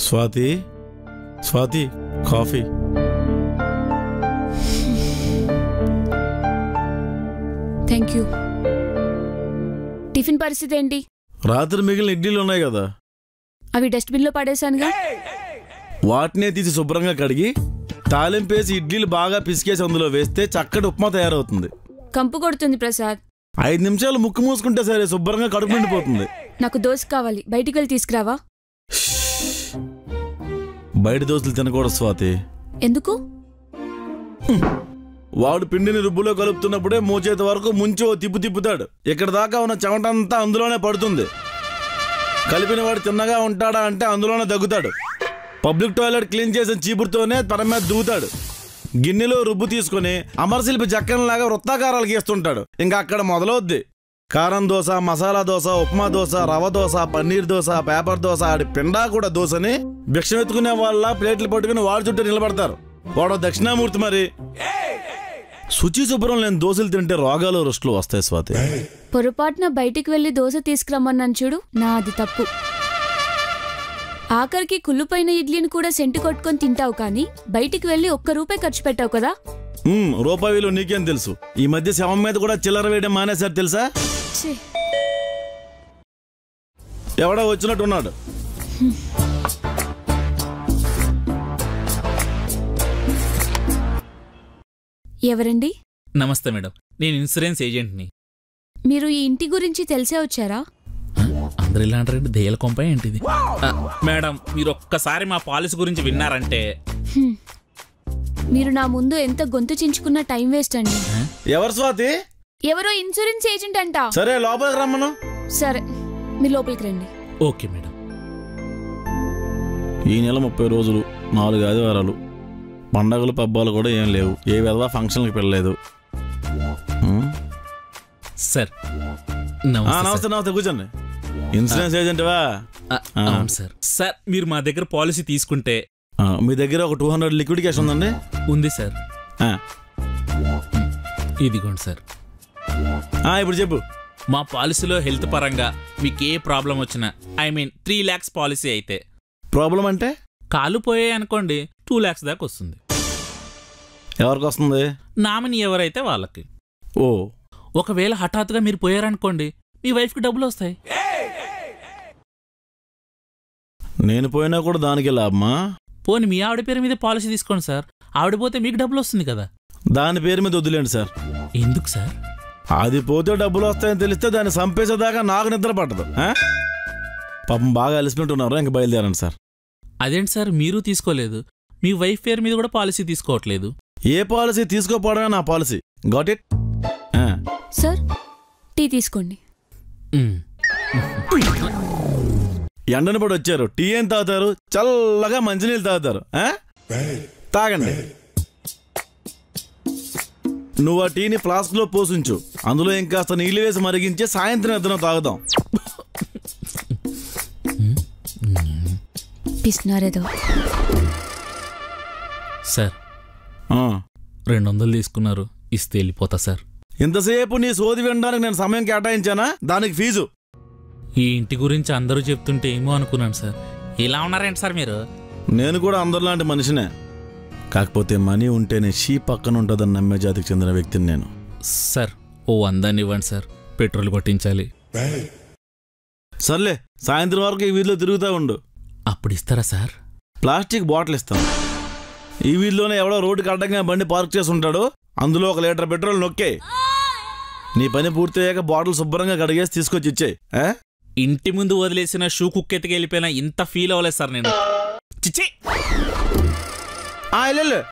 Swathi Swathi coffee. Thank you. Tiffin పరిస్థితి ఏంటి? రాత్రి మిగిలిన ఇడ్లీలు ఉన్నాయి కదా, అవి డస్ట్బిన్లో పడేశానుగా. వాటినే తీసి శుభ్రంగా కడిగి తాలింపేసి ఇడ్లీలు బాగా పిసికేసి అందులో వేస్తే చక్కటి ఉప్మా తయారవుతుంది. కంపు కొడుతుంది ప్రసాద్. 5 నిమిషాలు ముక్కు మూసుకుంటే సరే, శుభ్రంగా కడుపు నిండిపోతుంది. నాకు దోశ కావాలి, బయటికి వెళ్ళి తీసుకురావా? బయట దోశలు తినకూడదు స్వాతి. ఎందుకు? వాడు పిండిని రుబ్బులో కలుపుతున్నప్పుడే మోచేతి వరకు ముంచి ఓ తిప్పుతాడు. ఇక్కడ దాకా ఉన్న చెమటంతా అందులోనే పడుతుంది. కలిపిన వాడు తిన్నగా ఉంటాడా అంటే అందులోనే దగ్గుతాడు. పబ్లిక్ టాయిలెట్ క్లీన్ చేసిన చీపురుతోనే తన మీద దూతాడు. గిన్నెలో రుబ్బు తీసుకుని అమరశిల్పి జక్కనలాగా వృత్తాకారాలు గీస్తుంటాడు. ఇంకా అక్కడ మొదలవుద్ది. కారం దోశ, మసాలా దోశ, ఉప్మా దోశ, రవ దోశ, పన్నీర్ దోశ, పేపర్ దోశ, ఆడి పిండా కూడా దోశని భిక్షం ఎత్తుకునే వాళ్ళ ప్లేట్లు పట్టుకుని వాడి చుట్టూ నిలబడతారు. వాడు దక్షిణామూర్తి. మరి శుచి శుభ్రం లేని దోశలు తింటే రోగాలు రుష్టులు వస్తాయి స్వాతి. పొరపాటున బయటికి వెళ్ళి దోశ తీసుకురమ్మన్నాను చూడు, నాది తప్పు. ఆఖరికి కుళ్ళుపైన ఇడ్లీని కూడా సెంటు కొట్టుకొని తింటావు, కానీ బయటికి వెళ్ళి ₹1 ఖర్చు పెట్టావు కదా. రూపాయి విలువ నీకేం తెలుసు? ఈ మధ్య శవం మీద కూడా చిల్లర వేయడం మానేశారు తెలుసా? ఎవడో వచ్చినట్టున్నాడు. ఎవరండి? నమస్తే మేడం, నేను ఇన్సూరెన్స్ ఏజెంట్ని. మీరు ఈ ఇంటి గురించి తెలిసే వచ్చారా? అందరు ఇలా అంటారంటే దెయ్యాల కొంప ఏంటిది? మేడం, మీరు ఒక్కసారి మా పాలసీ గురించి విన్నారంటే. మీరు నా ముందు ఎంత గొంతు చించుకున్న టైం వేస్ట్ అండి. ఎవరు స్వాతి? ఎవరో ఇన్సూరెన్స్ ఏజెంట్ అంట. సరే లోపలికి రమ్మను. సరే, మీరు లోపలికి రండి. Okay madam. ఈ నెల 30 రోజులు, 4 ఆదివారాలు, పండగలు పబ్బాలు కూడా ఏం లేవు. ఏ విధవా ఫంక్షన్కి వెళ్ళలేదు. సార్ నమస్తే. నమస్తే, కూర్చోండి. ఇన్సూరెన్స్ ఏజెంట్వా? అవును సార్. సార్, మీరు మా దగ్గర పాలసీ తీసుకుంటే మీ దగ్గర ఒక 200 లిక్విడ్ క్యాష్ ఉందండి? ఉంది సార్. ఇదిగోండి సార్. ఇప్పుడు చెప్పు. మా పాలసీలో హెల్త్ పరంగా మీకు ఏ ప్రాబ్లం వచ్చినా, ఐ మీన్ 3 lakhs పాలసీ అయితే. ప్రాబ్లం అంటే? కాలు పోయాయి అనుకోండి, 2 lakhs దాకా వస్తుంది. ఎవరికి వస్తుంది? నామినీ ఎవరైతే వాళ్ళకి. ఓ, ఒకవేళ హఠాత్తుగా మీరు పోయారనుకోండి, మీ వైఫ్కి డబ్బులు వస్తాయి. నేను పోయినా కూడా దానికి లాభమా? పోనీ మీ ఆవిడ పేరు మీద పాలసీ తీసుకోండి సార్. ఆవిడ పోతే మీకు డబ్బులు వస్తుంది కదా. దాని పేరు మీద వదిలేండి సార్. ఎందుకు సార్? అది పోతే డబ్బులు వస్తాయని తెలిస్తే దాన్ని చంపేసేదాకా నాకు నిద్ర పట్టదు. పాపం బాగా అలసినట్టున్నారు, ఇంక బయలుదేరండి సార్. అదేంటి సార్, మీరు తీసుకోలేదు, మీ వైఫ్ పేరు మీద కూడా పాలసీ తీసుకోవట్లేదు. ఏ పాలసీ తీసుకోపోవడమే నా policy. Got it? Sir, tea తీసుకోండి. ఎండను పడి వచ్చారు, టీ ఏం తాగుతారు? చల్లగా మంచినీళ్ళు తాగుతారు. తాగండి. నువ్వు ఆ టీని ఫ్లాస్క్లో పోసుంచు, అందులో ఇంకాస్త నీళ్ళు వేసి మరిగించి సాయంత్రం ఎద్దన తాగుదాం. పిస్తున్నారేదో. సార్, 200 తీసుకున్నారు, ఇస్తే వెళ్ళిపోతా సార్. ఇంతసేపు నీ సోది వినడానికి నేను సమయం కేటాయించానా? దానికి ఫీజు. ఈ ఇంటి గురించి అందరూ చెప్తుంటే ఏమో అనుకున్నాను సార్. ఇలా ఉన్నారేంటి సార్ మీరు? నేను కూడా అందరిలాంటి మనిషినే, కాకపోతే మనీ ఉంటేనే షీ పక్కన ఉంటుందని నమ్మే జాతికి చెందిన వ్యక్తిని నేను. సార్, ఓ 100 ఇవ్వండి సార్, పెట్రోల్ కొట్టించాలి. సర్లే, సాయంత్రం వరకు ఈ వీధిలో తిరుగుతూ ఉండు. అప్పుడు ఇస్తారా సార్? ప్లాస్టిక్ బాటిల్ ఇస్తాను. ఈ వీధిలోనే ఎవడో రోడ్డుకి అడ్డంగా బండి పార్క్ చేసి ఉంటాడు, అందులో 1 లీటర్ పెట్రోల్ నొక్కే. నీ పని పూర్తయ్యాక బాటిల్ శుభ్రంగా కడిగేసి తీసుకొచ్చి ఇచ్చేయి. ఇంటి ముందు వదిలేసిన షూ కుక్కెత్తికి వెళ్ళిపోయినా ఇంత ఫీల్ అవ్వలేదు సార్ నేను. చిచ్చి. వెళ్ళు.